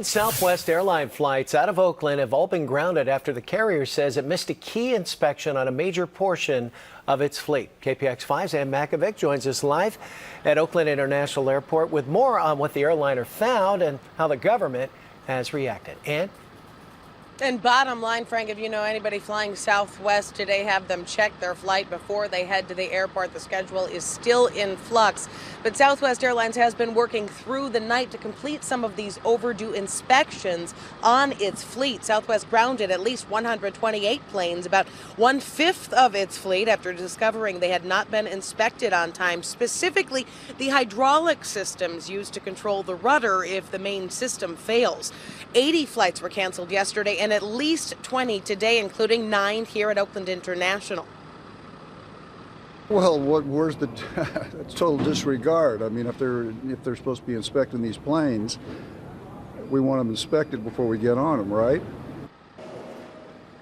Southwest airline flights out of Oakland have all been grounded after the carrier says it missed a key inspection on a major portion of its fleet. KPIX5's Ann Makovec joins us live at Oakland International Airport with more on what the airliner found and how the government has reacted. Ann? And bottom line, Frank, if you know anybody flying Southwest today, have them check their flight before they head to the airport. The schedule is still in flux, but Southwest Airlines has been working through the night to complete some of these overdue inspections on its fleet. Southwest grounded at least 128 planes, about 1/5 of its fleet, after discovering they had not been inspected on time, specifically the hydraulic systems used to control the rudder if the main system fails. 80 flights were canceled yesterday and at least 20 today, including 9 here at Oakland International. Well, where's the that's total disregard. I mean, if they're supposed to be inspecting these planes, we want them inspected before we get on them, right?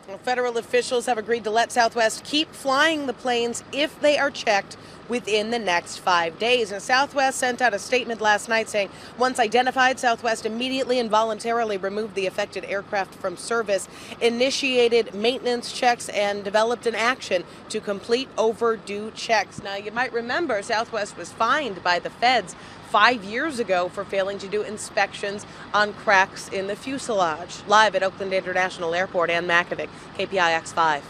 Well, federal officials have agreed to let Southwest keep flying the planes if they are checked within the next 5 days. And Southwest sent out a statement last night saying once identified, Southwest immediately and voluntarily removed the affected aircraft from service, initiated maintenance checks, and developed an action to complete overdue checks. Now, you might remember Southwest was fined by the feds 5 years ago for failing to do inspections on cracks in the fuselage. Live at Oakland International Airport, Ann Makovec, KPIX 5.